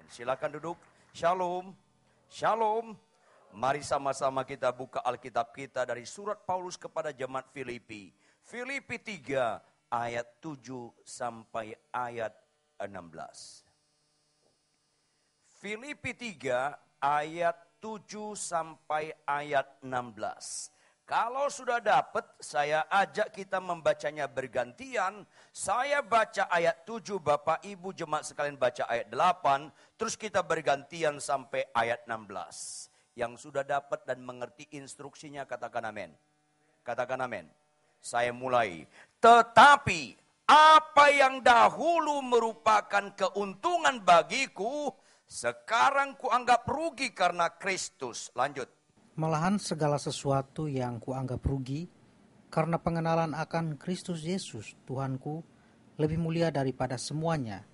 Silakan duduk. Shalom. Shalom. Mari sama-sama kita buka Alkitab kita dari surat Paulus kepada jemaat Filipi. Filipi 3 ayat 7 sampai ayat 16. Filipi 3 ayat 7 sampai ayat 16. Kalau sudah dapat, saya ajak kita membacanya bergantian. Saya baca ayat 7, Bapak Ibu jemaat sekalian baca ayat 8. Terus kita bergantian sampai ayat 16. Yang sudah dapat dan mengerti instruksinya katakan amin. Katakan amin. Saya mulai. Tetapi apa yang dahulu merupakan keuntungan bagiku, sekarang kuanggap rugi karena Kristus. Lanjut. Malahan segala sesuatu yang kuanggap rugi, karena pengenalan akan Kristus Yesus, Tuhanku, lebih mulia daripada semuanya.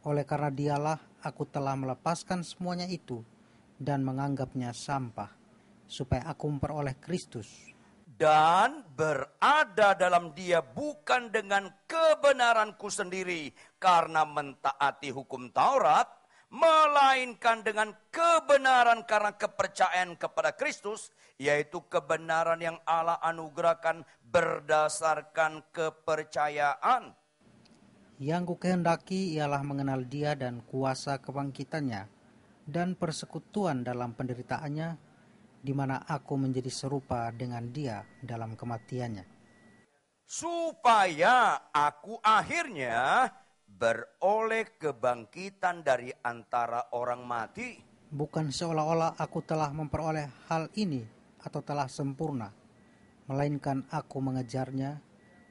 Oleh karena dialah aku telah melepaskan semuanya itu, dan menganggapnya sampah, supaya aku memperoleh Kristus. Dan berada dalam dia bukan dengan kebenaranku sendiri, karena mentaati hukum Taurat, melainkan dengan kebenaran karena kepercayaan kepada Kristus, yaitu kebenaran yang Allah anugerahkan berdasarkan kepercayaan. Yang kukehendaki ialah mengenal dia dan kuasa kebangkitannya, dan persekutuan dalam penderitaannya, di mana aku menjadi serupa dengan dia dalam kematiannya. Supaya aku akhirnya beroleh kebangkitan dari antara orang mati. Bukan seolah-olah aku telah memperoleh hal ini atau telah sempurna, melainkan aku mengejarnya,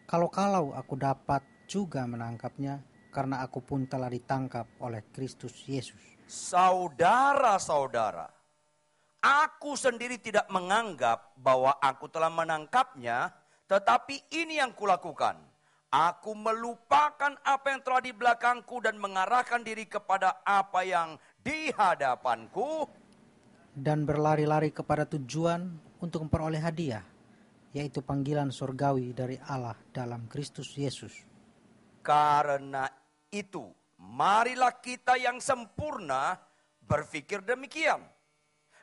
kalau-kalau aku dapat juga menangkapnya, karena aku pun telah ditangkap oleh Kristus Yesus. Saudara-saudara, aku sendiri tidak menganggap bahwa aku telah menangkapnya, tetapi ini yang kulakukan. Aku melupakan apa yang telah di belakangku dan mengarahkan diri kepada apa yang di hadapanku. Dan berlari-lari kepada tujuan untuk memperoleh hadiah, yaitu panggilan surgawi dari Allah dalam Kristus Yesus. Karena itu, marilah kita yang sempurna berpikir demikian.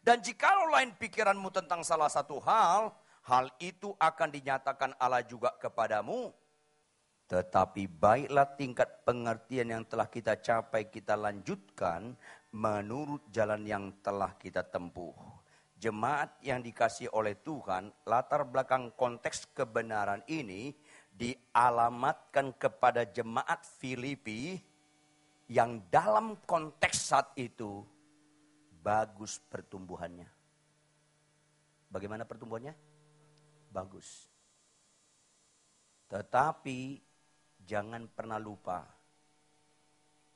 Dan jikalau lain pikiranmu tentang salah satu hal itu akan dinyatakan Allah juga kepadamu. Tetapi baiklah tingkat pengertian yang telah kita capai kita lanjutkan menurut jalan yang telah kita tempuh. Jemaat yang dikasihi oleh Tuhan, latar belakang konteks kebenaran ini dialamatkan kepada jemaat Filipi yang dalam konteks saat itu bagus pertumbuhannya. Bagaimana pertumbuhannya? Bagus. Tetapi jangan pernah lupa,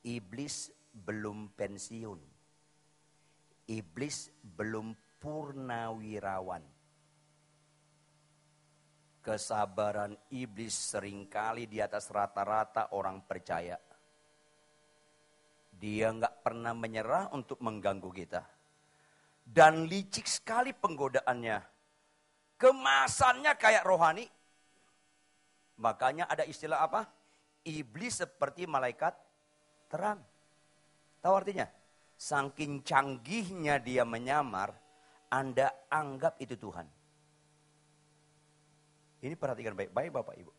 iblis belum pensiun. Iblis belum purnawirawan. Kesabaran iblis seringkali di atas rata-rata orang percaya. Dia nggak pernah menyerah untuk mengganggu kita. Dan licik sekali penggodaannya. Kemasannya kayak rohani. Makanya ada istilah apa? Iblis seperti malaikat terang. Tahu artinya? Saking canggihnya dia menyamar, Anda anggap itu Tuhan. Ini perhatikan baik-baik Bapak Ibu.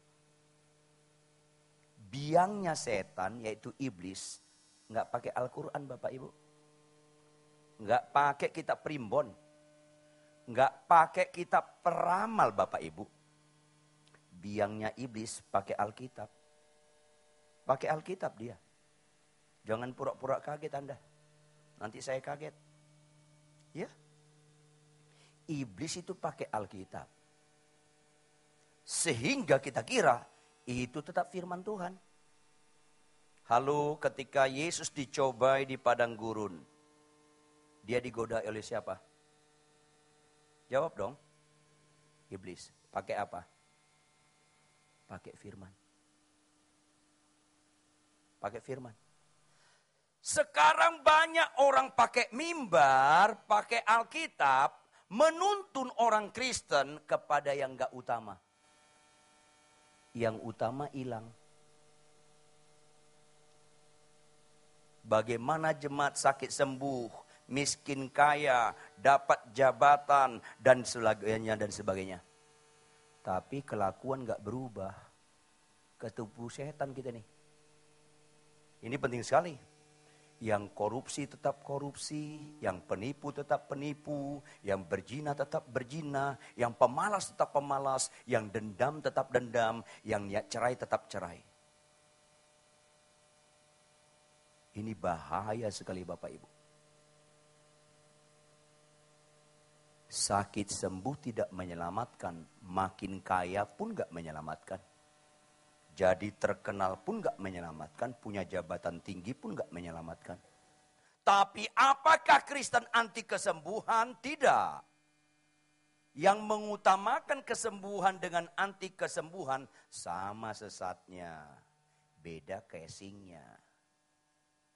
Biangnya setan yaitu iblis nggak pakai Al-Quran Bapak Ibu. Nggak pakai kitab primbon. Nggak pakai kitab peramal Bapak Ibu. Biangnya iblis pakai Alkitab. Pakai Alkitab dia. Jangan pura-pura kaget Anda. Nanti saya kaget. Ya. Iblis itu pakai Alkitab. Sehingga kita kira itu tetap firman Tuhan. Halo, ketika Yesus dicobai di padang gurun. Dia digoda oleh siapa? Jawab dong. Iblis. Pakai apa? Pakai firman. Pakai firman. Sekarang banyak orang pakai mimbar, pakai Alkitab, menuntun orang Kristen kepada yang gak utama. Yang utama hilang. Bagaimana jemaat sakit sembuh, miskin kaya, dapat jabatan, dan sebagainya. Tapi kelakuan gak berubah. Ketipu setan kita nih. Ini penting sekali. Yang korupsi tetap korupsi, yang penipu tetap penipu, yang berzina tetap berzina, yang pemalas tetap pemalas, yang dendam tetap dendam, yang cerai tetap cerai. Ini bahaya sekali Bapak Ibu. Sakit sembuh tidak menyelamatkan, makin kaya pun gak menyelamatkan. Jadi terkenal pun gak menyelamatkan, punya jabatan tinggi pun gak menyelamatkan. Tapi apakah Kristen anti kesembuhan? Tidak. Yang mengutamakan kesembuhan dengan anti kesembuhan sama sesatnya. Beda casingnya.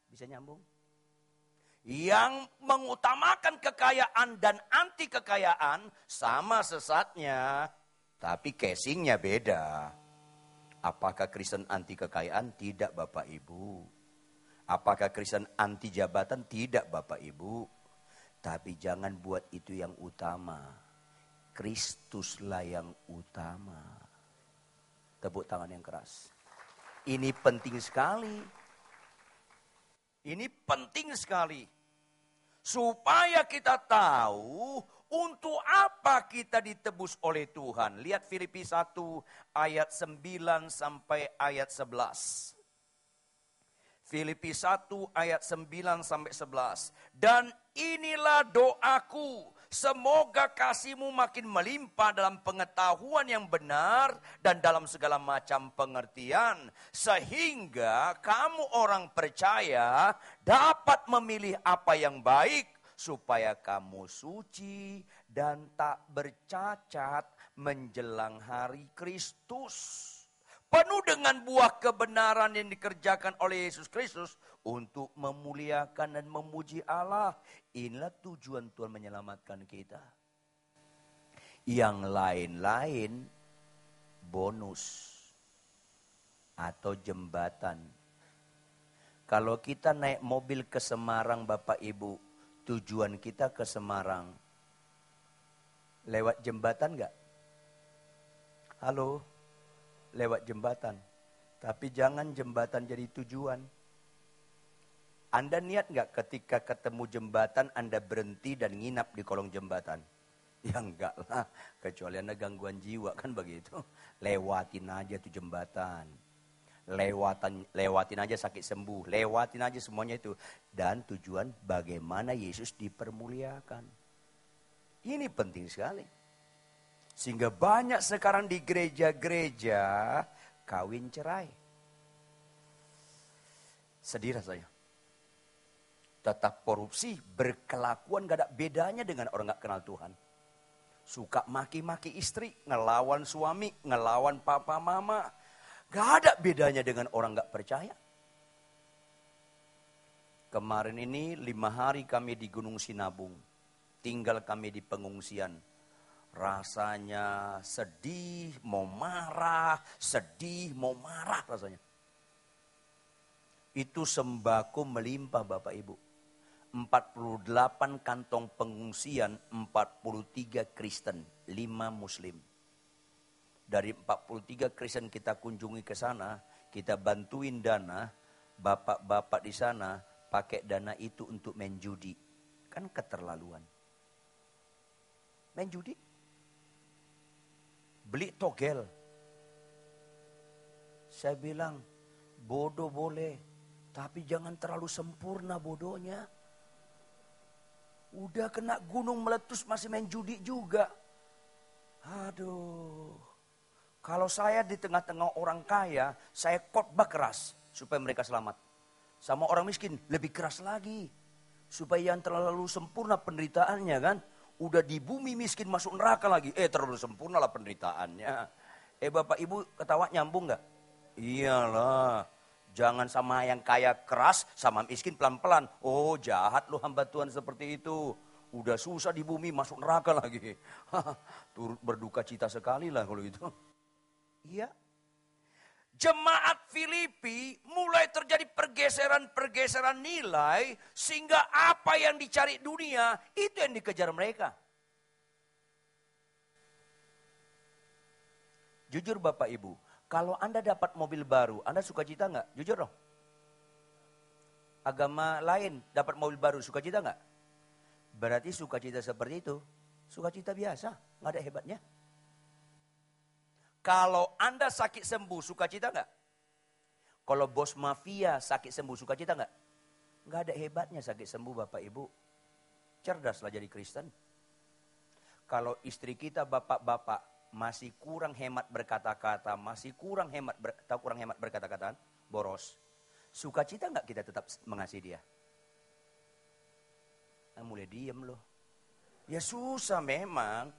Bisa nyambung? Yang mengutamakan kekayaan dan anti kekayaan sama sesatnya. Tapi casingnya beda. Apakah Kristen anti kekayaan? Tidak Bapak Ibu. Apakah Kristen anti jabatan? Tidak Bapak Ibu. Tapi jangan buat itu yang utama. Kristuslah yang utama. Tepuk tangan yang keras. Ini penting sekali. Ini penting sekali. Supaya kita tahu untuk apa kita ditebus oleh Tuhan. Lihat Filipi 1 ayat 9 sampai ayat 11. Filipi 1 ayat 9 sampai 11. Dan inilah doaku. Semoga kasihmu makin melimpah dalam pengetahuan yang benar dan dalam segala macam pengertian. Sehingga kamu orang percaya dapat memilih apa yang baik supaya kamu suci dan tak bercacat menjelang hari Kristus. Penuh dengan buah kebenaran yang dikerjakan oleh Yesus Kristus untuk memuliakan dan memuji Allah. Inilah tujuan Tuhan menyelamatkan kita. Yang lain-lain bonus atau jembatan. Kalau kita naik mobil ke Semarang Bapak Ibu, tujuan kita ke Semarang. Lewat jembatan enggak? Halo? Lewat jembatan. Tapi jangan jembatan jadi tujuan. Anda niat enggak ketika ketemu jembatan Anda berhenti dan nginap di kolong jembatan? Ya enggak lah. Kecuali Anda gangguan jiwa kan begitu. Lewatin aja tuh jembatan. Lewatin aja sakit sembuh. Lewatin aja semuanya itu. Dan tujuan bagaimana Yesus dipermuliakan. Ini penting sekali. Sehingga banyak sekarang di gereja-gereja kawin cerai. Sedih rasanya. Tetap korupsi, berkelakuan gak ada bedanya dengan orang gak kenal Tuhan. Suka maki-maki istri, ngelawan suami, ngelawan papa mama. Gak ada bedanya dengan orang gak percaya. Kemarin ini 5 hari kami di Gunung Sinabung. Tinggal kami di pengungsian. Rasanya sedih, mau marah rasanya. Itu sembako melimpah Bapak Ibu. 48 kantong pengungsian, 43 Kristen, 5 Muslim. Dari 43 Kristen kita kunjungi ke sana, kita bantuin dana, bapak-bapak di sana pakai dana itu untuk main judi. Kan keterlaluan. Main judi? Beli togel. Saya bilang, bodoh boleh, tapi jangan terlalu sempurna bodohnya. Udah kena gunung meletus masih main judi juga. Aduh. Kalau saya di tengah-tengah orang kaya, saya khotbah keras supaya mereka selamat. Sama orang miskin lebih keras lagi. Supaya yang terlalu sempurna penderitaannya kan. Udah di bumi miskin masuk neraka lagi. Terlalu sempurna lah penderitaannya. Bapak Ibu ketawa nyambung gak? Iyalah. Jangan sama yang kaya keras, sama miskin pelan-pelan. Oh jahat loh hamba Tuhan seperti itu. Udah susah di bumi masuk neraka lagi. Turut berduka cita sekali lah kalau itu. Iya. Jemaat Filipi mulai terjadi pergeseran-pergeseran nilai sehingga apa yang dicari dunia itu yang dikejar mereka. Jujur Bapak Ibu, kalau Anda dapat mobil baru, Anda sukacita nggak? Jujur dong. Agama lain dapat mobil baru, sukacita nggak? Berarti sukacita seperti itu, sukacita biasa, nggak ada hebatnya. Kalau Anda sakit sembuh, sukacita nggak? Kalau bos mafia sakit sembuh, sukacita nggak? Nggak ada hebatnya sakit sembuh Bapak Ibu. Cerdaslah jadi Kristen. Kalau istri kita bapak-bapak masih kurang hemat berkata-kata, masih kurang hemat berkata-kata, boros. Sukacita nggak kita tetap mengasihi dia? Nah, mulai diem loh. Ya susah memang.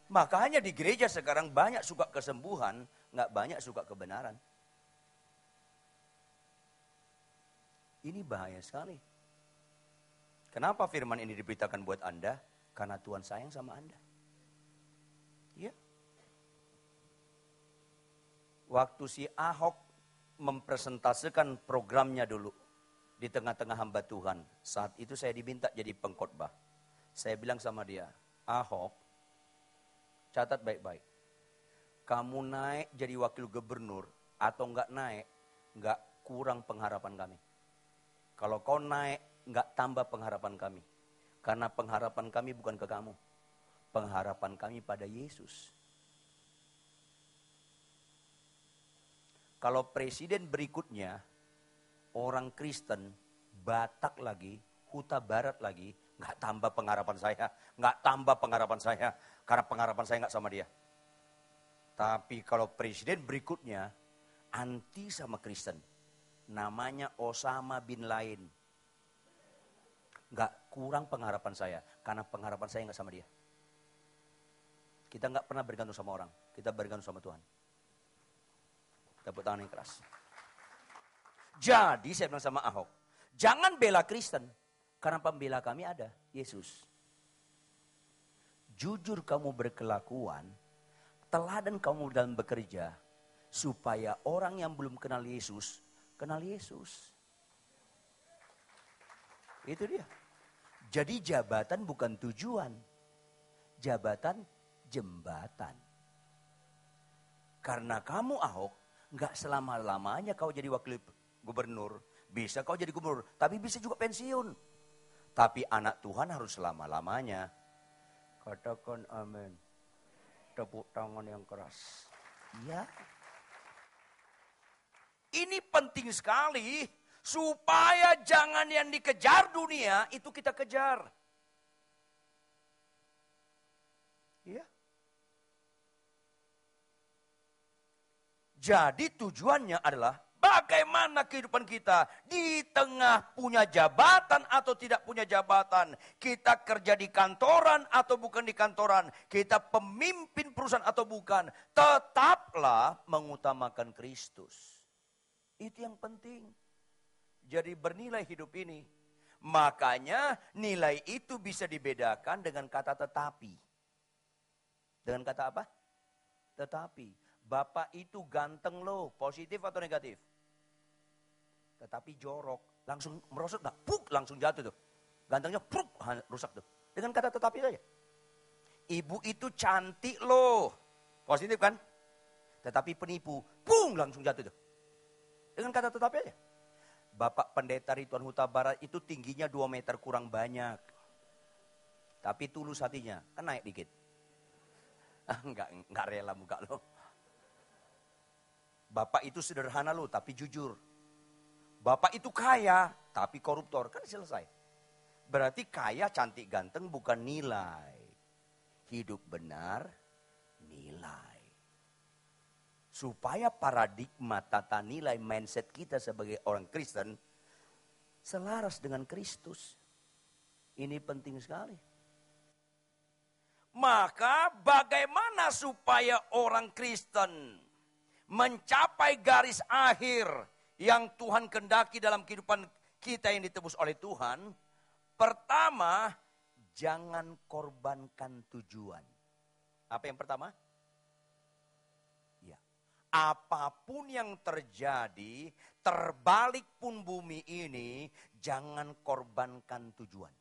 Makanya di gereja sekarang banyak suka kesembuhan, nggak banyak suka kebenaran. Ini bahaya sekali. Kenapa firman ini diberitakan buat Anda? Karena Tuhan sayang sama Anda. Ya. Waktu si Ahok mempresentasikan programnya dulu di tengah-tengah hamba Tuhan, saat itu saya diminta jadi pengkhotbah. Saya bilang sama dia, Ahok, catat baik-baik. Kamu naik jadi wakil gubernur atau enggak naik, enggak kurang pengharapan kami. Kalau kau naik, enggak tambah pengharapan kami. Karena pengharapan kami bukan ke kamu. Pengharapan kami pada Yesus. Kalau presiden berikutnya, orang Kristen, Batak lagi, Huta Barat lagi, enggak tambah pengharapan saya. Enggak tambah pengharapan saya. Karena pengharapan saya enggak sama dia. Tapi kalau presiden berikutnya anti sama Kristen. Namanya Osama bin Laden. Enggak kurang pengharapan saya. Karena pengharapan saya enggak sama dia. Kita enggak pernah bergantung sama orang. Kita bergantung sama Tuhan. Tepuk tangan yang keras. Jadi saya bilang sama Ahok. Jangan bela Kristen. Karena pembela kami ada. Yesus. Jujur kamu berkelakuan, teladan kamu dalam bekerja, supaya orang yang belum kenal Yesus, kenal Yesus. Itu dia. Jadi jabatan bukan tujuan. Jabatan jembatan. Karena kamu Ahok, nggak selama-lamanya kau jadi wakil gubernur. Bisa kau jadi gubernur, tapi bisa juga pensiun. Tapi anak Tuhan harus selama-lamanya. Katakan amin. Tepuk tangan yang keras. Ya. Ini penting sekali. Supaya jangan yang dikejar dunia, itu kita kejar. Ya. Jadi tujuannya adalah bagaimana kehidupan kita di tengah punya jabatan atau tidak punya jabatan. Kita kerja di kantoran atau bukan di kantoran. Kita pemimpin perusahaan atau bukan. Tetaplah mengutamakan Kristus. Itu yang penting. Jadi bernilai hidup ini. Makanya nilai itu bisa dibedakan dengan kata tetapi. Dengan kata apa? Tetapi. Bapak itu ganteng loh. Positif atau negatif? Tetapi jorok. Langsung merosot gak? Puk, langsung jatuh tuh. Gantengnya puk, rusak tuh. Dengan kata tetapi saja. Ibu itu cantik loh. Positif kan? Tetapi penipu. Pung, langsung jatuh tuh. Dengan kata tetapi aja. Bapak pendeta Rituan Huta Barat itu tingginya 2 meter kurang banyak. Tapi tulus hatinya. Kan naik dikit. Enggak rela muka lo. Bapak itu sederhana lo tapi jujur. Bapak itu kaya tapi koruptor. Kan selesai. Berarti kaya, cantik, ganteng bukan nilai. Hidup benar nilai. Supaya paradigma tata nilai mindset kita sebagai orang Kristen selaras dengan Kristus. Ini penting sekali. Maka bagaimana supaya orang Kristen mencapai garis akhir yang Tuhan kehendaki dalam kehidupan kita yang ditebus oleh Tuhan? Pertama, jangan korbankan tujuan. Apa yang pertama? Ya. apapun yang terjadi, terbalik pun bumi ini, jangan korbankan tujuan.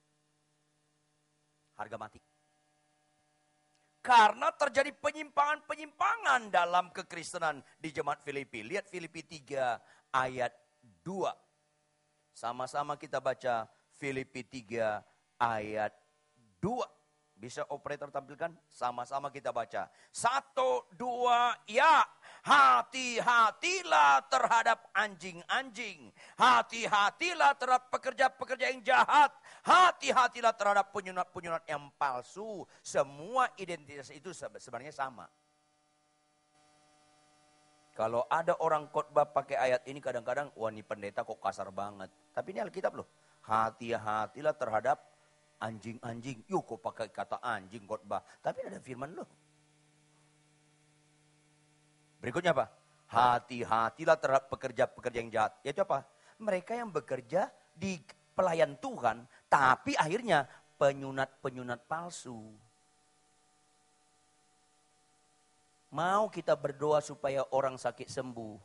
Harga mati. Karena terjadi penyimpangan-penyimpangan dalam kekristenan di jemaat Filipi. Lihat Filipi 3 ayat 2. Sama-sama kita baca Filipi 3 ayat 2. Bisa operator tampilkan? Sama-sama kita baca. 1, 2, ya. Hati-hatilah terhadap anjing-anjing. Hati-hatilah terhadap pekerja-pekerja yang jahat. Hati-hatilah terhadap penyunat-penyunat yang palsu. Semua identitas itu sebenarnya sama. Kalau ada orang khotbah pakai ayat ini kadang-kadang, wah ini pendeta kok kasar banget. Tapi ini Alkitab loh. Hati-hatilah terhadap anjing-anjing. Yuk kok pakai kata anjing khotbah. Tapi ada firman loh. Berikutnya apa? Hati-hatilah terhadap pekerja-pekerja yang jahat. Yaitu apa? Mereka yang bekerja di pelayan Tuhan. Tapi akhirnya penyunat-penyunat palsu. Mau kita berdoa supaya orang sakit sembuh.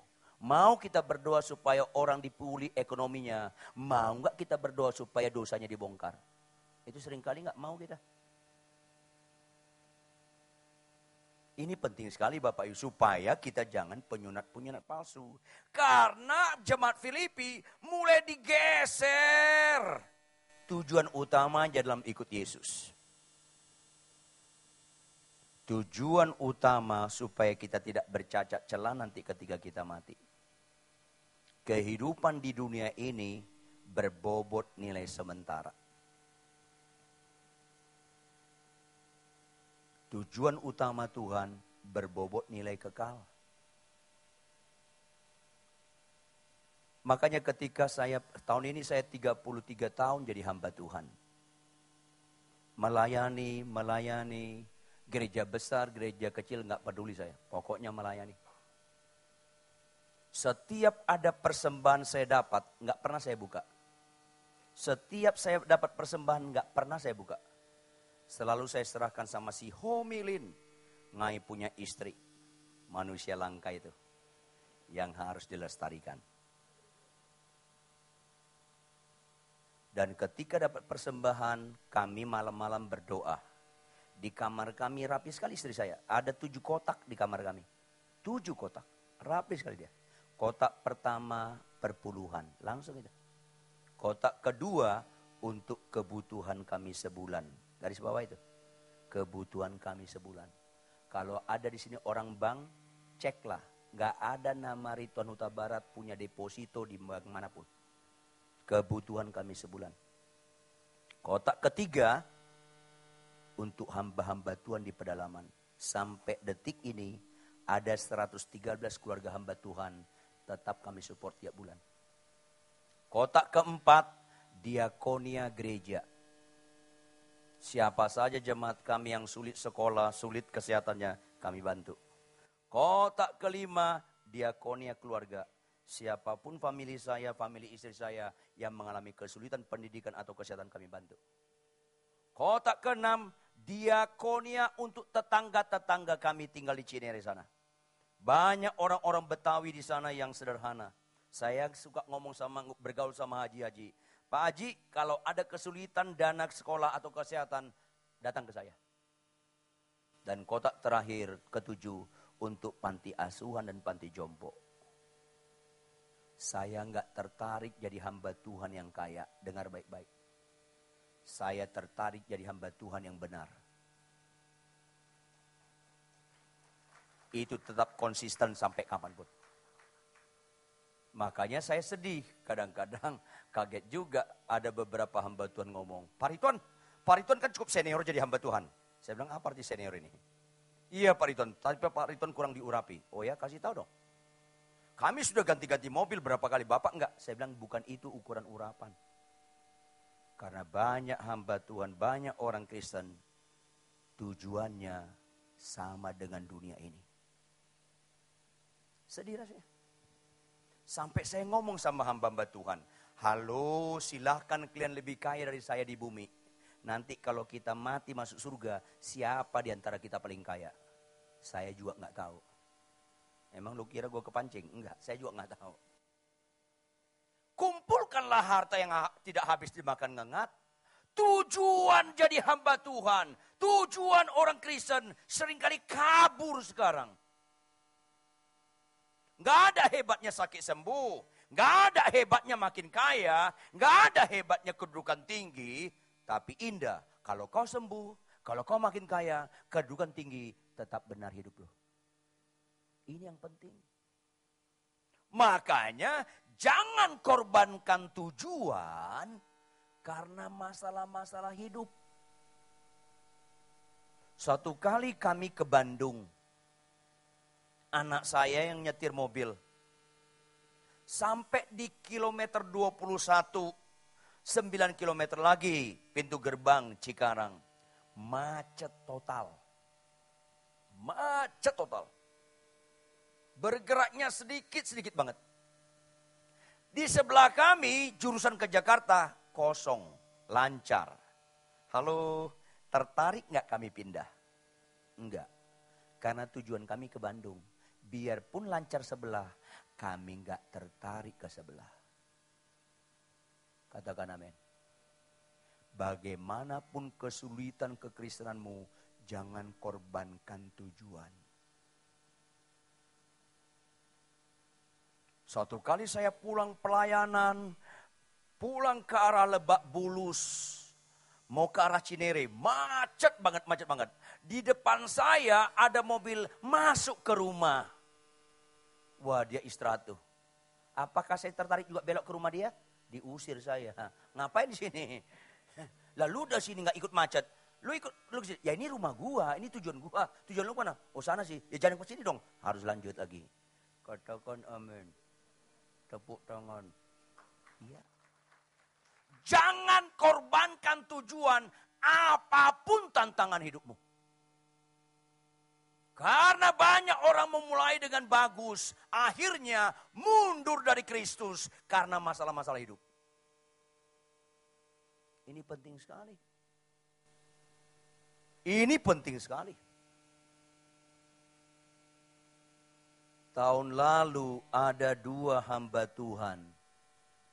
Mau kita berdoa supaya orang dipulih ekonominya. Mau nggak kita berdoa supaya dosanya dibongkar? Itu seringkali nggak mau kita. Ini penting sekali Bapak Ibu, supaya kita jangan penyunat-penyunat palsu. Karena jemaat Filipi mulai digeser. Tujuan utamanya dalam ikut Yesus. Tujuan utama supaya kita tidak bercacat celah nanti ketika kita mati. Kehidupan di dunia ini berbobot nilai sementara. Tujuan utama Tuhan berbobot nilai kekal. Makanya ketika tahun ini saya 33 tahun jadi hamba Tuhan. Melayani, gereja besar, gereja kecil nggak peduli saya. Pokoknya melayani. Setiap ada persembahan saya dapat, nggak pernah saya buka. Setiap saya dapat persembahan, nggak pernah saya buka. Selalu saya serahkan sama si homilin. Ngai punya istri. Manusia langka itu. Yang harus dilestarikan. Dan ketika dapat persembahan, kami malam-malam berdoa. Di kamar kami rapi sekali istri saya. Ada 7 kotak di kamar kami. 7 kotak. Rapi sekali dia. Kotak pertama perpuluhan. Langsung itu. Kotak kedua untuk kebutuhan kami sebulan. Garis bawah itu. Kebutuhan kami sebulan. Kalau ada di sini orang bank, ceklah. Gak ada nama Rituan Huta Barat punya deposito di bank manapun. Kebutuhan kami sebulan. Kotak ketiga, untuk hamba-hamba Tuhan di pedalaman. Sampai detik ini, ada 113 keluarga hamba Tuhan. Tetap kami support tiap bulan. Kotak keempat, diakonia gereja. Siapa saja jemaat kami yang sulit sekolah, sulit kesehatannya, kami bantu. Kotak kelima, diakonia keluarga. Siapapun famili saya, famili istri saya yang mengalami kesulitan pendidikan atau kesehatan, kami bantu. Kotak keenam, diakonia untuk tetangga-tetangga kami tinggal di Cinere sana. Banyak orang-orang Betawi di sana yang sederhana. Saya suka bergaul sama haji-haji. Pak Haji, kalau ada kesulitan dana sekolah atau kesehatan, datang ke saya. Dan kotak terakhir, ketujuh, untuk panti asuhan dan panti jompo. Saya nggak tertarik jadi hamba Tuhan yang kaya. Dengar baik-baik. Saya tertarik jadi hamba Tuhan yang benar. Itu tetap konsisten sampai kapanpun. Makanya saya sedih, kadang-kadang kaget juga ada beberapa hamba Tuhan ngomong, Pak Rituan kan cukup senior jadi hamba Tuhan. Saya bilang, apa arti senior ini? Iya Pak Rituan, tapi Pak Rituan kurang diurapi. Oh ya, kasih tahu dong. Kami sudah ganti-ganti mobil berapa kali, Bapak enggak? Saya bilang, bukan itu ukuran urapan. Karena banyak hamba Tuhan, banyak orang Kristen, tujuannya sama dengan dunia ini. Sedih rasanya. Sampai saya ngomong sama hamba-hamba Tuhan, halo silahkan kalian lebih kaya dari saya di bumi. Nanti kalau kita mati masuk surga, siapa di antara kita paling kaya? Saya juga nggak tahu. Emang lu kira gue kepancing? Enggak, saya juga nggak tahu. Kumpulkanlah harta yang tidak habis dimakan ngengat. Tujuan jadi hamba Tuhan, tujuan orang Kristen seringkali kabur sekarang. Nggak ada hebatnya sakit sembuh, nggak ada hebatnya makin kaya, nggak ada hebatnya kedudukan tinggi. Tapi indah, kalau kau sembuh, kalau kau makin kaya, kedudukan tinggi, tetap benar hidup lo. Ini yang penting. Makanya jangan korbankan tujuan karena masalah-masalah hidup. Suatu kali kami ke Bandung. Anak saya yang nyetir mobil. Sampai di kilometer 21, 9 kilometer lagi pintu gerbang Cikarang. Macet total. Macet total. Bergeraknya sedikit banget. Di sebelah kami jurusan ke Jakarta kosong, lancar. Halo, tertarik nggak kami pindah? Enggak, karena tujuan kami ke Bandung. Biarpun lancar sebelah, kami nggak tertarik ke sebelah. Katakan amin. Bagaimanapun kesulitan kekristenanmu, jangan korbankan tujuan. Suatu kali saya pulang pelayanan, pulang ke arah Lebak Bulus, mau ke arah Cinere, macet banget. Di depan saya ada mobil masuk ke rumah. Wah, dia istirahat tuh. Apakah saya tertarik juga belok ke rumah dia? Diusir saya. Ngapain di sini? Lalu udah sini nggak ikut macet. Lu ke sini. Ya ini rumah gua, ini tujuan gua. Tujuan lu mana? Oh sana sih. Ya jangan ke sini dong. Harus lanjut lagi. Katakan amin. Tepuk tangan. Iya. Jangan korbankan tujuan apapun tantangan hidupmu. Karena banyak orang memulai dengan bagus, akhirnya mundur dari Kristus karena masalah-masalah hidup. Ini penting sekali. Ini penting sekali. Tahun lalu ada 2 hamba Tuhan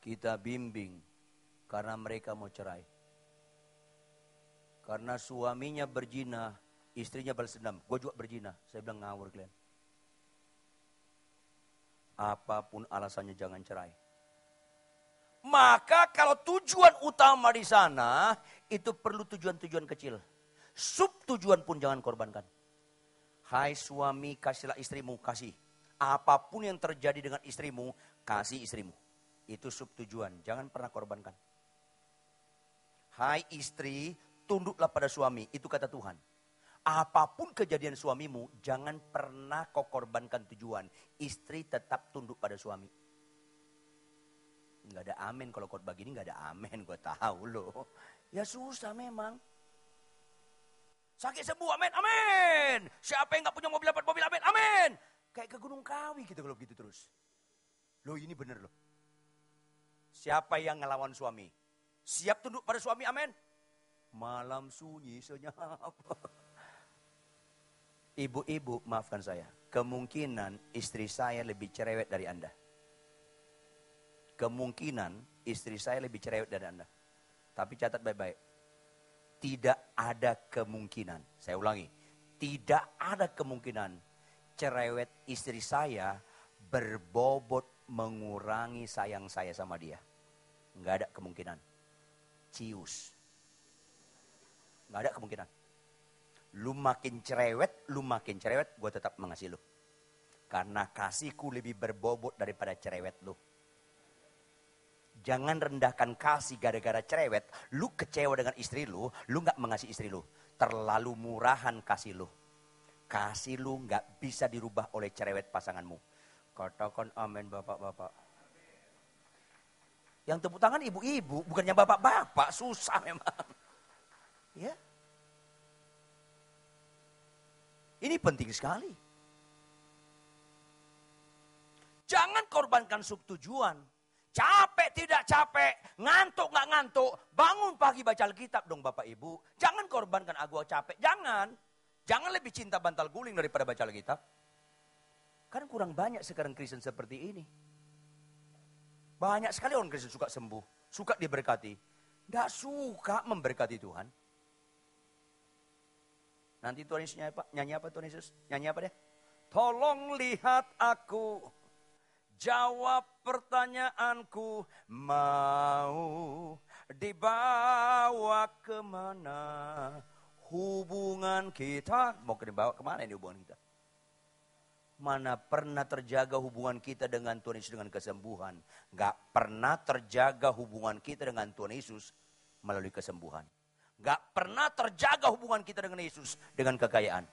kita bimbing karena mereka mau cerai. Karena suaminya berzina, istrinya balas dendam. Gue juga berzina. Saya bilang ngawur kalian. Apapun alasannya jangan cerai. Maka kalau tujuan utama di sana, itu perlu tujuan-tujuan kecil. Sub tujuan pun jangan korbankan. Hai suami, kasihlah istrimu, kasih. Apapun yang terjadi dengan istrimu, kasih istrimu. Itu sub tujuan, jangan pernah korbankan. Hai istri, tunduklah pada suami, itu kata Tuhan. Apapun kejadian suamimu, jangan pernah kau korbankan tujuan. Istri tetap tunduk pada suami. Nggak ada amin kalau khotbah gini, nggak ada amin, gue tahu loh. Ya susah memang. Sakit sembuh, amin, amin. Siapa yang nggak punya mobil dapat mobil, amin, amin. Kayak ke Gunung Kawi gitu kalau begitu terus. Loh ini bener loh. Siapa yang ngelawan suami? Siap tunduk pada suami, amin. Malam sunyi senyap. Ibu-ibu, maafkan saya. Kemungkinan istri saya lebih cerewet dari Anda. Kemungkinan istri saya lebih cerewet dari Anda. Tapi catat baik-baik. Tidak ada kemungkinan. Saya ulangi. Tidak ada kemungkinan cerewet istri saya berbobot mengurangi sayang saya sama dia. Nggak ada kemungkinan. Cius. Nggak ada kemungkinan. Lu makin cerewet, gue tetap mengasihi lu. Karena kasihku lebih berbobot daripada cerewet lu. Jangan rendahkan kasih gara-gara cerewet. Lu kecewa dengan istri lu nggak mengasihi istri lu. Terlalu murahan kasih lu. Kasih lu nggak bisa dirubah oleh cerewet pasanganmu. Katakan amin bapak-bapak. Yang tepuk tangan ibu-ibu, bukannya bapak-bapak, susah memang. Ya. Ini penting sekali. Jangan korbankan sub tujuan. Capek tidak capek, ngantuk nggak ngantuk, bangun pagi baca Alkitab dong Bapak Ibu. Jangan korbankan gua capek, jangan. Jangan lebih cinta bantal guling daripada baca Alkitab. Kan kurang banyak sekarang Kristen seperti ini. Banyak sekali orang Kristen suka sembuh, suka diberkati. Nggak suka memberkati Tuhan. Nanti Tuhan Yesus nyanyi apa Tuhan Yesus? Nyanyi apa deh? Tolong lihat aku, jawab pertanyaanku, mau dibawa kemana hubungan kita? Mau dibawa kemana ini hubungan kita? Mana pernah terjaga hubungan kita dengan Tuhan Yesus dengan kesembuhan. Gak pernah terjaga hubungan kita dengan Tuhan Yesus melalui kesembuhan. Gak pernah terjaga hubungan kita dengan Yesus dengan kekayaan.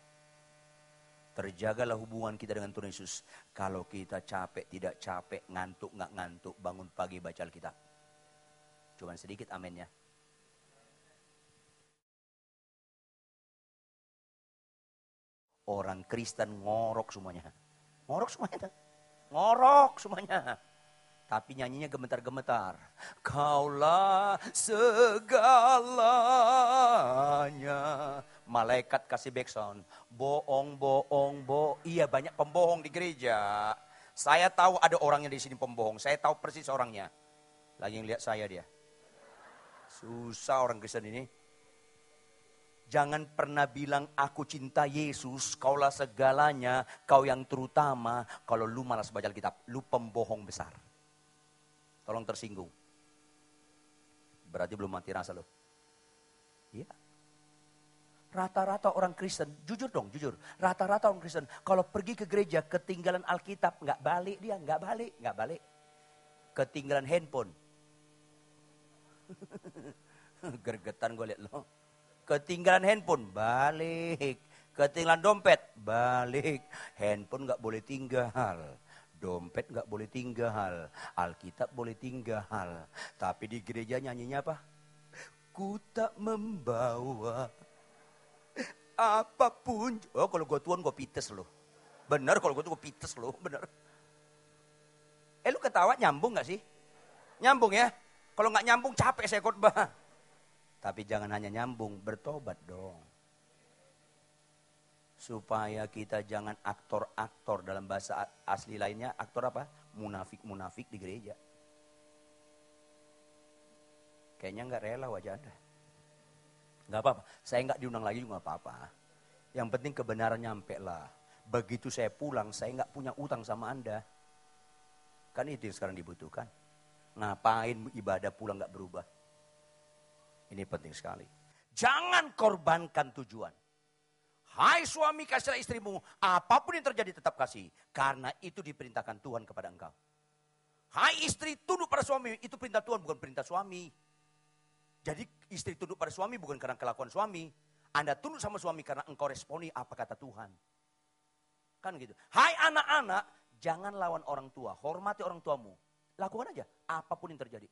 Terjagalah hubungan kita dengan Tuhan Yesus. Kalau kita capek, tidak capek, ngantuk, gak ngantuk, bangun pagi baca Alkitab. Cuman sedikit amennya. Orang Kristen ngorok semuanya. Ngorok semuanya. Ngorok semuanya. Tapi nyanyinya gemetar-gemetar. Kaulah segalanya. Malaikat kasih backsound. Bohong. Iya, banyak pembohong di gereja. Saya tahu ada orangnya di sini pembohong. Saya tahu persis orangnya. Lagi ngeliat saya dia. Susah orang Kristen ini. Jangan pernah bilang aku cinta Yesus, kaulah segalanya, kau yang terutama. Kalau lu malas baca Alkitab, lu pembohong besar. Tolong tersinggung. Berarti belum mati rasa lo. Iya. Rata-rata orang Kristen, jujur dong, jujur. Rata-rata orang Kristen, kalau pergi ke gereja ketinggalan Alkitab, nggak balik dia, nggak balik. Ketinggalan handphone. Gergetan gue liat lo. Ketinggalan handphone, balik. Ketinggalan dompet, balik. Handphone gak boleh tinggal. Dompet gak boleh tinggal. Alkitab boleh tinggal. Tapi di gereja nyanyinya apa? Ku tak membawa apapun. Oh, kalau gue tuan gue pites loh. Bener, kalau gue tuh gue pites loh, bener. Lu ketawa nyambung gak sih? Nyambung ya? Kalau gak nyambung capek saya khotbah. Tapi jangan hanya nyambung, bertobat dong. Supaya kita jangan aktor-aktor dalam bahasa asli lainnya. Aktor apa? Munafik-munafik di gereja. Kayaknya gak rela wajah Anda. Gak apa-apa, saya gak diundang lagi juga gak apa-apa. Yang penting kebenaran nyampe lah. Begitu saya pulang, saya gak punya utang sama Anda. Kan itu yang sekarang dibutuhkan. Ngapain ibadah pulang gak berubah? Ini penting sekali. Jangan korbankan tujuan. Hai suami, kasihlah istrimu. Apapun yang terjadi tetap kasih. Karena itu diperintahkan Tuhan kepada engkau. Hai istri, tunduk pada suami. Itu perintah Tuhan, bukan perintah suami. Jadi istri tunduk pada suami bukan karena kelakuan suami. Anda tunduk sama suami karena engkau responi apa kata Tuhan. Kan gitu. Hai anak-anak, jangan lawan orang tua. Hormati orang tuamu. Lakukan aja apapun yang terjadi.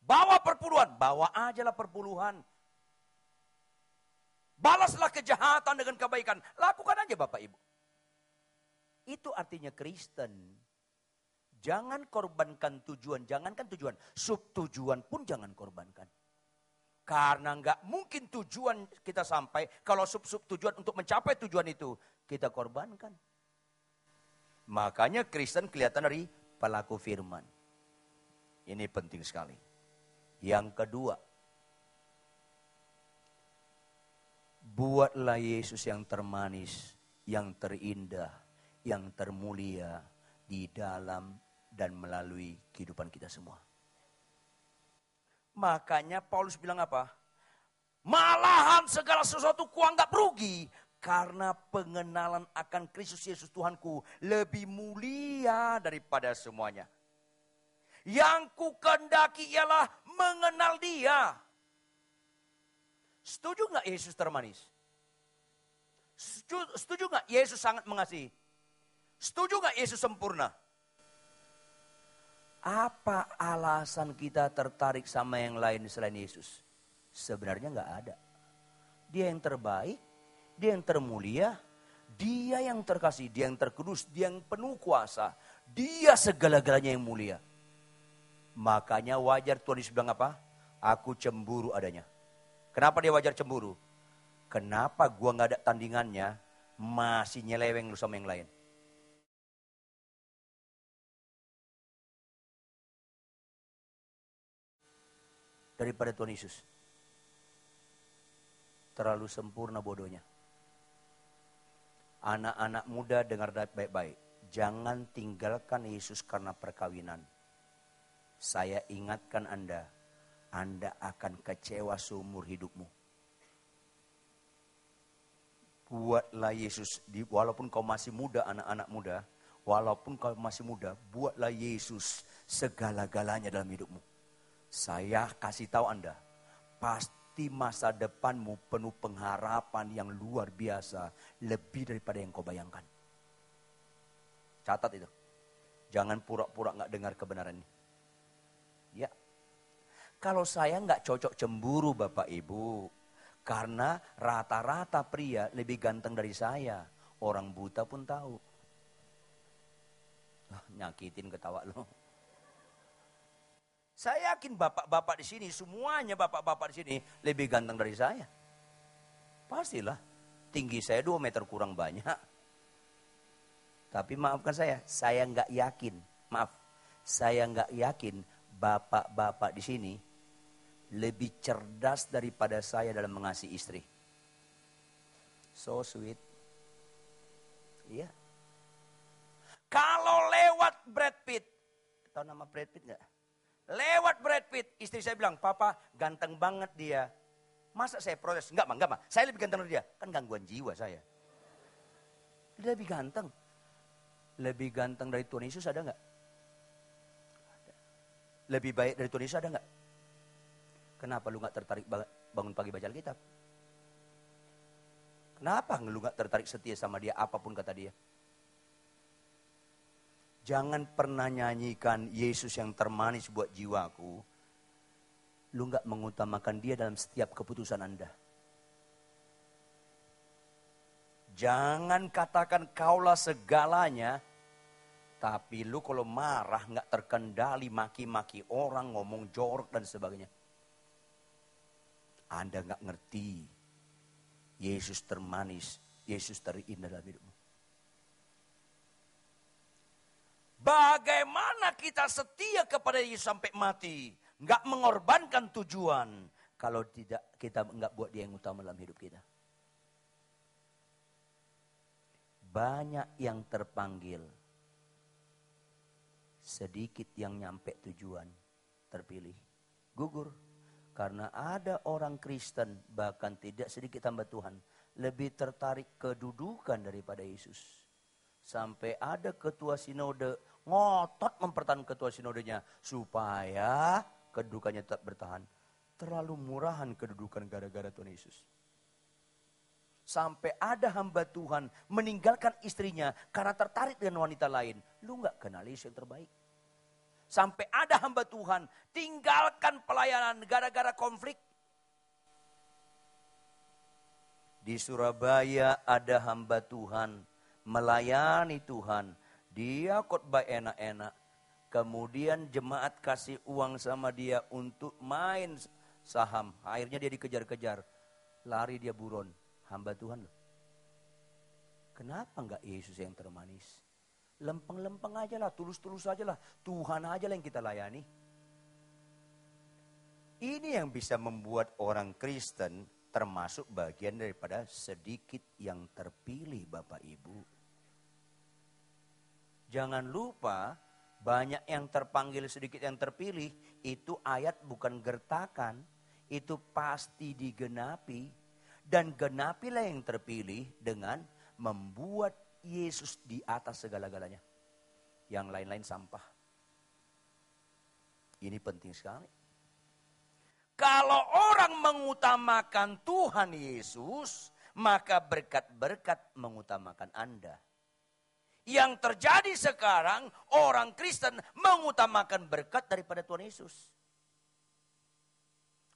Bawa perpuluhan, bawa ajalah perpuluhan. Balaslah kejahatan dengan kebaikan. Lakukan aja Bapak Ibu. Itu artinya Kristen. Jangan korbankan tujuan, jangankan tujuan. Subtujuan pun jangan korbankan. Karena nggak mungkin tujuan kita sampai. Kalau sub-sub tujuan untuk mencapai tujuan itu kita korbankan. Makanya Kristen kelihatan dari pelaku firman. Ini penting sekali. Yang kedua, buatlah Yesus yang termanis, yang terindah, yang termulia di dalam dan melalui kehidupan kita semua. Makanya Paulus bilang apa? Malahan segala sesuatu kuanggap rugi. Karena pengenalan akan Kristus Yesus Tuhanku lebih mulia daripada semuanya. Yang ku kehendaki ialah mengenal Dia. Setuju nggak Yesus termanis? Setuju nggak Yesus sangat mengasihi? Setuju nggak Yesus sempurna? Apa alasan kita tertarik sama yang lain selain Yesus? Sebenarnya nggak ada. Dia yang terbaik, Dia yang termulia, Dia yang terkasih, Dia yang terkudus, Dia yang penuh kuasa, Dia segala-galanya yang mulia. Makanya wajar Tuhan Yesus bilang apa? Aku cemburu adanya. Kenapa dia wajar cemburu? Kenapa gua gak ada tandingannya, masih nyeleweng lu sama yang lain? daripada Tuhan Yesus. Terlalu sempurna bodohnya. Anak-anak muda dengar baik-baik. Jangan tinggalkan Yesus karena perkawinan. Saya ingatkan Anda akan kecewa seumur hidupmu. Buatlah Yesus, walaupun kau masih muda, anak-anak muda, walaupun kau masih muda, buatlah Yesus segala-galanya dalam hidupmu. Saya kasih tahu Anda, pasti masa depanmu penuh pengharapan yang luar biasa, lebih daripada yang kau bayangkan. Catat itu. Jangan pura-pura nggak dengar kebenaran ini. Ya. Kalau saya nggak cocok cemburu Bapak Ibu. Karena rata-rata pria lebih ganteng dari saya. Orang buta pun tahu. Nyakitin ketawa lo. Saya yakin bapak-bapak di sini, semuanya bapak-bapak di sini lebih ganteng dari saya. Pastilah. Tinggi saya 2 meter kurang banyak. Tapi maafkan saya nggak yakin. Maaf, saya nggak yakin bapak-bapak di sini lebih cerdas daripada saya dalam mengasihi istri. So sweet. Iya. Kalau lewat Brad Pitt, tahu nama Brad Pitt nggak? Lewat Brad Pitt, istri saya bilang, Papa ganteng banget dia. Masa saya protes? Enggak mah. Saya lebih ganteng dari dia. Kan gangguan jiwa saya. Dia lebih ganteng. Lebih ganteng dari Tuhan Yesus ada nggak? Lebih baik dari Tuhan Yesus ada nggak? Kenapa lu gak tertarik bangun pagi baca Alkitab? Kenapa lu gak tertarik setia sama dia apapun kata dia? Jangan pernah nyanyikan Yesus yang termanis buat jiwaku. Lu gak mengutamakan dia dalam setiap keputusan Anda. Jangan katakan kaulah segalanya. Tapi lu kalau marah gak terkendali, maki-maki orang, ngomong jorok dan sebagainya. Anda gak ngerti Yesus termanis, Yesus terindah dalam hidupmu. Bagaimana kita setia kepada Yesus sampai mati, gak mengorbankan tujuan, kalau tidak kita gak buat dia yang utama dalam hidup kita. Banyak yang terpanggil, sedikit yang nyampe tujuan, terpilih, gugur. Karena ada orang Kristen, bahkan tidak sedikit hamba Tuhan, lebih tertarik kedudukan daripada Yesus. Sampai ada ketua sinode ngotot mempertahankan ketua sinodenya supaya kedudukannya tetap bertahan. Terlalu murahan kedudukan gara-gara Tuhan Yesus. Sampai ada hamba Tuhan meninggalkan istrinya karena tertarik dengan wanita lain. Lu gak kenal Yesus yang terbaik. Sampai ada hamba Tuhan tinggalkan pelayanan gara-gara konflik. Di Surabaya ada hamba Tuhan melayani Tuhan. Dia khotbah enak-enak. Kemudian jemaat kasih uang sama dia untuk main saham. Akhirnya dia dikejar-kejar. Lari dia buron. Hamba Tuhan loh. Kenapa enggak Yesus yang termanis? Lempeng-lempeng aja lah, tulus-tulus aja lah. Tuhan aja lah yang kita layani. Ini yang bisa membuat orang Kristen termasuk bagian daripada sedikit yang terpilih Bapak Ibu. Jangan lupa banyak yang terpanggil sedikit yang terpilih. Itu ayat bukan gertakan. Itu pasti digenapi. Dan genapilah yang terpilih dengan membuat Yesus di atas segala-galanya. Yang lain-lain sampah. Ini penting sekali. Kalau orang mengutamakan Tuhan Yesus, maka berkat-berkat mengutamakan Anda. Yang terjadi sekarang, orang Kristen mengutamakan berkat daripada Tuhan Yesus.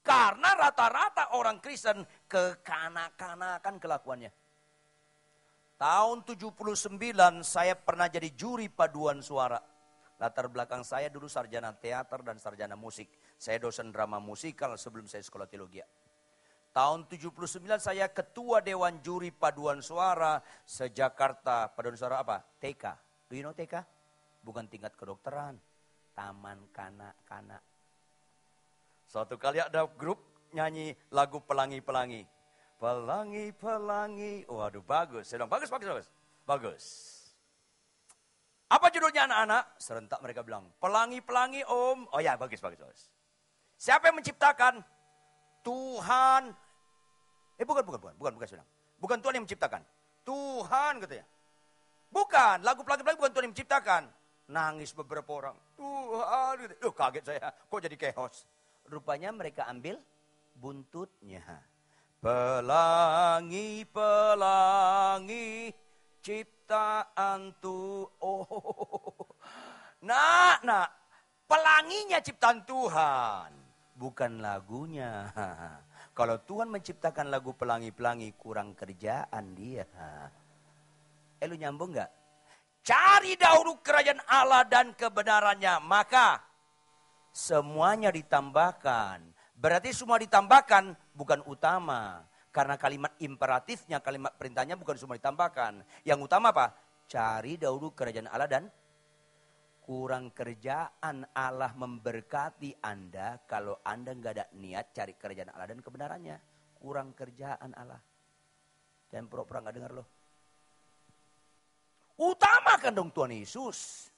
Karena rata-rata orang Kristen kekanak-kanakan kelakuannya. Tahun 79 saya pernah jadi juri paduan suara. Latar belakang saya dulu sarjana teater dan sarjana musik. Saya dosen drama musikal sebelum saya sekolah teologi. Tahun 79 saya ketua Dewan Juri Paduan Suara se-Jakarta. Paduan suara apa? TK. Do you know TK? Bukan tingkat kedokteran. Taman kanak-kanak. Suatu kali ada grup nyanyi lagu Pelangi-Pelangi. Pelangi-pelangi. Waduh bagus. Saya bilang bagus, bagus, bagus. Bagus. Apa judulnya anak-anak? Serentak mereka bilang, pelangi-pelangi om. Oh ya, bagus, bagus, bagus. Siapa yang menciptakan? Tuhan. Bukan, saya bilang. Bukan Tuhan yang menciptakan. Tuhan katanya. Bukan, lagu pelangi-pelangi bukan Tuhan yang menciptakan. Nangis beberapa orang. Tuhan. Kaget saya, kok jadi chaos. Rupanya mereka ambil buntutnya. Pelangi-pelangi ciptaan Tuhan. Nah, pelanginya ciptaan Tuhan. Bukan lagunya. Kalau Tuhan menciptakan lagu pelangi-pelangi, kurang kerjaan dia. Lu nyambung gak? Cari dahulu kerajaan Allah dan kebenarannya. Maka semuanya ditambahkan. Berarti semua ditambahkan bukan utama. Karena kalimat imperatifnya, kalimat perintahnya bukan semua ditambahkan. Yang utama apa? Cari dahulu kerajaan Allah dan kurang kerjaan Allah memberkati Anda kalau Anda nggak ada niat cari kerajaan Allah dan kebenarannya. Kurang kerjaan Allah. Jangan pura-pura nggak dengar loh. Utamakan dong Tuhan Yesus.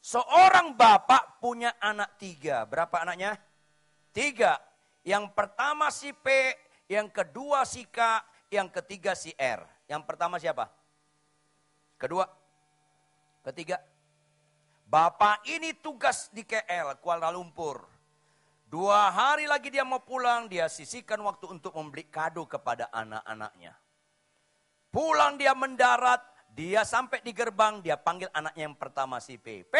Seorang bapak punya anak 3. Berapa anaknya? 3. Yang pertama si P, yang kedua si K, yang ketiga si R. Yang pertama siapa? Kedua. Ketiga. Bapak ini tugas di KL, Kuala Lumpur. 2 hari lagi dia mau pulang, dia sisihkan waktu untuk membeli kado kepada anak-anaknya. Pulang dia mendarat, dia sampai di gerbang, dia panggil anaknya yang pertama si P. P,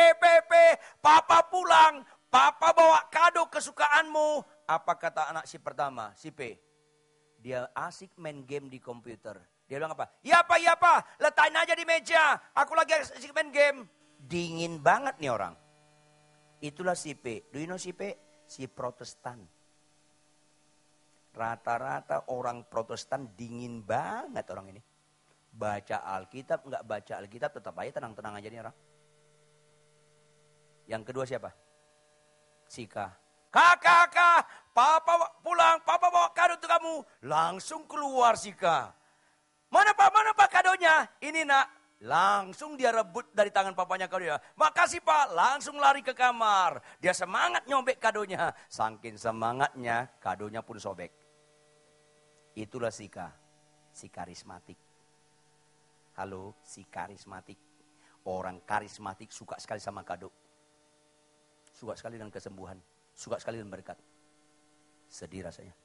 papa pulang, papa bawa kado kesukaanmu. Apa kata anak si pertama, si P? Dia asik main game di komputer. Dia bilang apa? Ya pak, letakin aja di meja, aku lagi asik main game. Dingin banget nih orang. Itulah si P. Do you know si P? Si Protestan. Rata-rata orang Protestan dingin banget orang ini. Baca Alkitab, enggak baca Alkitab, tetap aja tenang-tenang aja nih orang. Yang kedua siapa? Sika. Kakak, papa pulang, papa bawa kado untuk kamu. Langsung keluar Sika. Mana pak kadonya? Ini nak. Langsung dia rebut dari tangan papanya kadonya. Makasih pak, langsung lari ke kamar. Dia semangat nyobek kadonya. Saking semangatnya, kadonya pun sobek. Itulah Sika. Si karismatik. Halo, si karismatik. Orang karismatik suka sekali sama kado. Suka sekali dengan kesembuhan. Suka sekali dengan berkat. Sedih rasanya.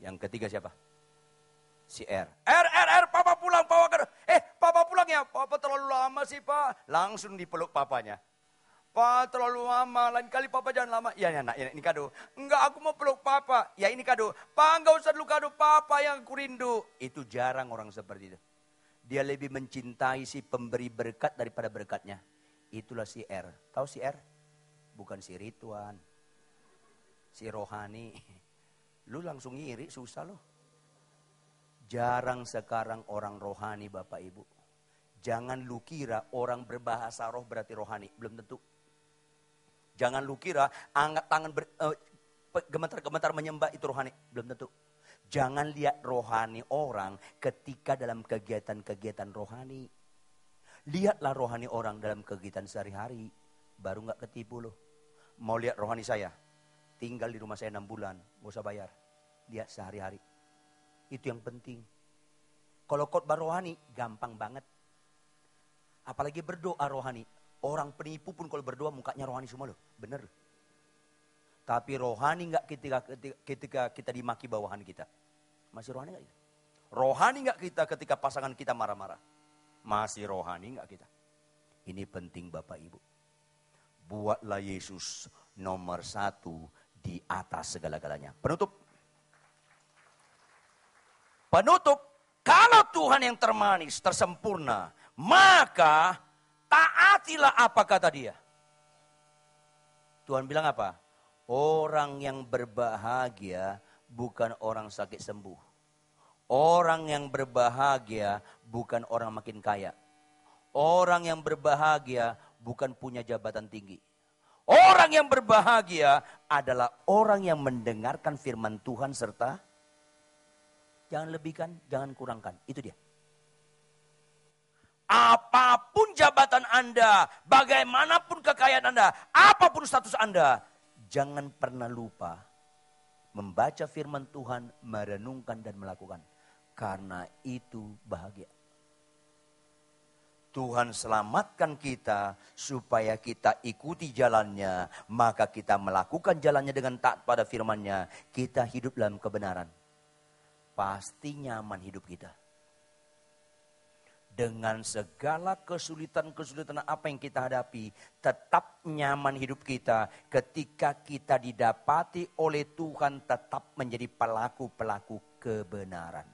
Yang ketiga siapa? Si R. R, papa pulang, bawa kado. Papa pulang ya, papa terlalu lama sih pak. Langsung dipeluk papanya. Pak terlalu lama, lain kali papa jangan lama. Ya nak, ini kado. Enggak, aku mau peluk papa. Ya ini kado. Pak enggak usah dulu kado, papa yang aku rindu. Itu jarang orang seperti itu. Dia lebih mencintai si pemberi berkat daripada berkatnya. Itulah si R. Tahu si R? Bukan si Rituan. Si rohani. Lu langsung iri, susah loh. Jarang sekarang orang rohani Bapak Ibu. Jangan lu kira orang berbahasa roh berarti rohani. Belum tentu. Jangan lu kira angkat tangan gemetar-gemetar menyembah itu rohani. Belum tentu. Jangan lihat rohani orang ketika dalam kegiatan-kegiatan rohani. Lihatlah rohani orang dalam kegiatan sehari-hari. Baru gak ketipu loh. Mau lihat rohani saya? Tinggal di rumah saya 6 bulan. Gak usah bayar. Lihat sehari-hari. Itu yang penting. Kalau khotbah rohani, gampang banget. Apalagi berdoa rohani. Orang penipu pun kalau berdoa mukanya rohani semua loh. Bener. Tapi rohani gak ketika kita dimaki bawahan kita? Masih rohani gak kita? Rohani gak kita ketika pasangan kita marah-marah? Masih rohani gak kita? Ini penting Bapak Ibu. Buatlah Yesus nomor 1 di atas segala-galanya. Penutup, kalau Tuhan yang termanis, tersempurna, maka taatilah apa kata dia. Tuhan bilang apa? Orang yang berbahagia bukan orang sakit sembuh. Orang yang berbahagia bukan orang makin kaya. Orang yang berbahagia bukan punya jabatan tinggi. Orang yang berbahagia adalah orang yang mendengarkan firman Tuhan serta jangan lebihkan, jangan kurangkan. Itu dia. Apapun jabatan Anda, bagaimanapun kekayaan Anda, apapun status Anda, jangan pernah lupa membaca firman Tuhan, merenungkan dan melakukan. Karena itu bahagia. Tuhan selamatkan kita supaya kita ikuti jalannya. Maka kita melakukan jalannya dengan taat pada firman-Nya. Kita hidup dalam kebenaran. Pasti nyaman hidup kita. Dengan segala kesulitan-kesulitan apa yang kita hadapi. Tetap nyaman hidup kita ketika kita didapati oleh Tuhan tetap menjadi pelaku-pelaku kebenaran.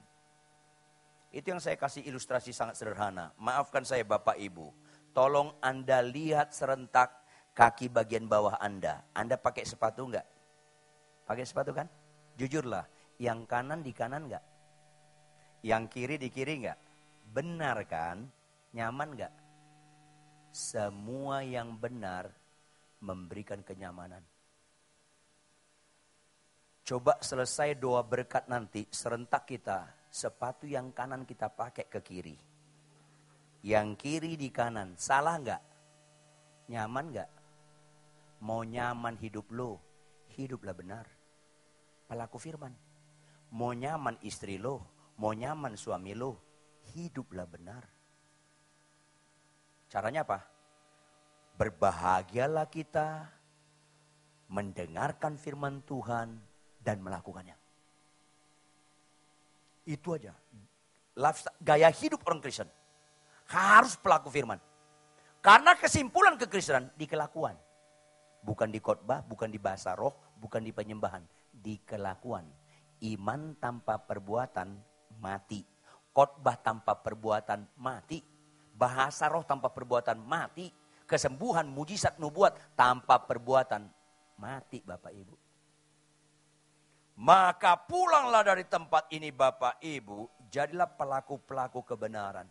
Itu yang saya kasih ilustrasi sangat sederhana. Maafkan saya Bapak Ibu. Tolong Anda lihat serentak kaki bagian bawah Anda. Anda pakai sepatu enggak? Pakai sepatu kan? Jujurlah. Yang kanan di kanan enggak? Yang kiri di kiri enggak? Benar kan? Nyaman enggak? Semua yang benar memberikan kenyamanan. Coba selesai doa berkat nanti, serentak kita. Sepatu yang kanan kita pakai ke kiri. Yang kiri di kanan. Salah enggak? Nyaman enggak? Mau nyaman hidup lo, hiduplah benar. Pelaku firman. Mau nyaman istri lo, mau nyaman suami lo, hiduplah benar. Caranya apa? Berbahagialah kita mendengarkan firman Tuhan dan melakukannya. Itu aja. Gaya hidup orang Kristen. Harus pelaku firman. Karena kesimpulan kekristenan di kelakuan. Bukan di khotbah, bukan di bahasa roh, bukan di penyembahan. Di kelakuan. Iman tanpa perbuatan mati. Khotbah tanpa perbuatan mati. Bahasa roh tanpa perbuatan mati. Kesembuhan, mujizat, nubuat tanpa perbuatan mati Bapak Ibu. Maka pulanglah dari tempat ini Bapak Ibu, jadilah pelaku-pelaku kebenaran.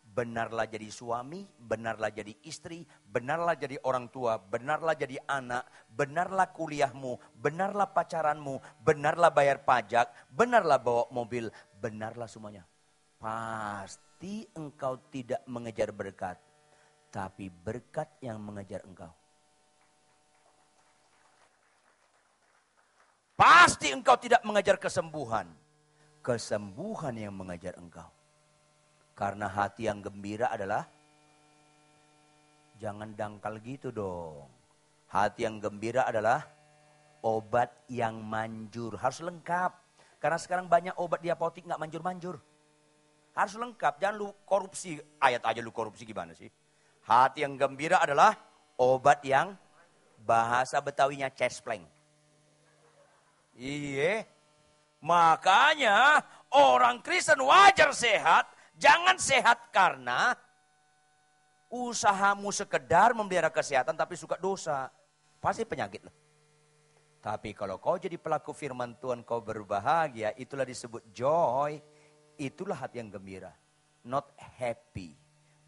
Benarlah jadi suami, benarlah jadi istri, benarlah jadi orang tua, benarlah jadi anak, benarlah kuliahmu, benarlah pacaranmu, benarlah bayar pajak, benarlah bawa mobil, benarlah semuanya. Pasti engkau tidak mengejar berkat, tapi berkat yang mengejar engkau. Pasti engkau tidak mengejar kesembuhan. Kesembuhan yang mengejar engkau. Karena hati yang gembira adalah, jangan dangkal gitu dong. Hati yang gembira adalah obat yang manjur. Harus lengkap. Karena sekarang banyak obat di apotek gak manjur-manjur. Harus lengkap. Jangan lu korupsi. Ayat aja lu korupsi gimana sih. Hati yang gembira adalah obat yang bahasa Betawinya cespleng. Iya, makanya orang Kristen wajar sehat, jangan sehat karena usahamu sekedar memelihara kesehatan tapi suka dosa. Pasti penyakit loh. Tapi kalau kau jadi pelaku firman Tuhan, kau berbahagia, itulah disebut joy. Itulah hati yang gembira, not happy.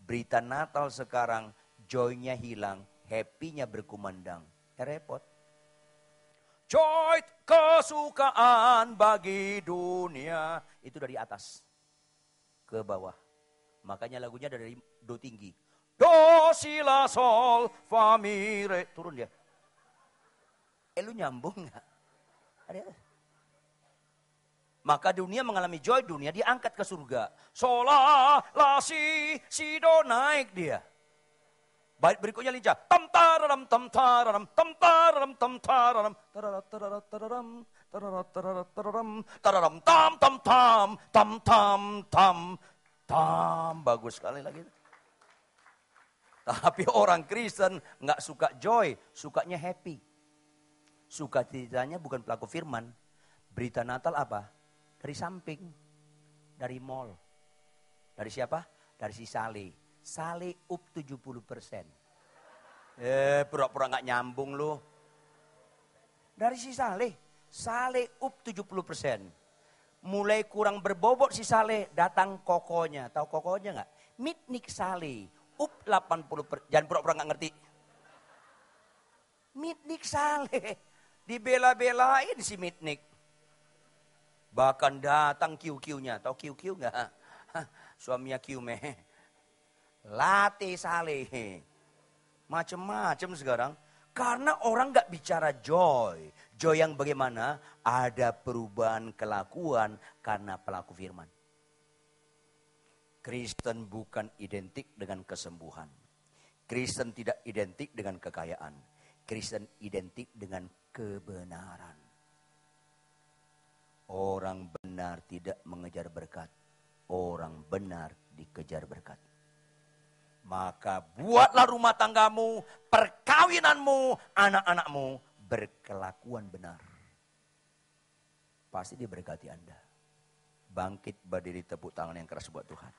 Berita Natal sekarang, joy-nya hilang, happy-nya berkumandang. Repot. Joy, kesukaan bagi dunia. Itu dari atas ke bawah. Makanya lagunya dari do tinggi. Do, si, la, sol, fa, mi, re. Turun dia. Lu nyambung gak? Maka dunia mengalami joy, dunia diangkat ke surga. Sola, la, si, do, naik dia. Bait berikutnya lincah. Tam tararam tam tararam tam tararam tam tararam tararam tararam tararam tam tam tam tam tam tam tam. Bagus sekali lagi. Tapi orang Kristen nggak suka joy, sukanya happy. Sukacitanya bukan pelaku firman. Berita Natal apa? Dari samping, dari mall. Dari siapa? Dari si Sale. Sale up 70%. Pura-pura gak nyambung lu. Dari si Sale. Sale up 70%. Mulai kurang berbobot si Sale, datang kokonya. Tahu kokonya gak? Mitnik Sale. Up 80%. Jangan pura-pura gak ngerti. Mitnik saleh. Dibela-belain si Mitnik. Bahkan datang Q-nya. Tahu Q nggak? Suaminya Q-me. Late saleh. Macem-macem sekarang. Karena orang nggak bicara joy. Joy yang bagaimana? Ada perubahan kelakuan karena pelaku firman. Kristen bukan identik dengan kesembuhan. Kristen tidak identik dengan kekayaan. Kristen identik dengan kebenaran. Orang benar tidak mengejar berkat. Orang benar dikejar berkat. Maka buatlah rumah tanggamu, perkawinanmu, anak-anakmu berkelakuan benar. Pasti diberkati Anda. Bangkit berdiri, tepuk tangan yang keras buat Tuhan.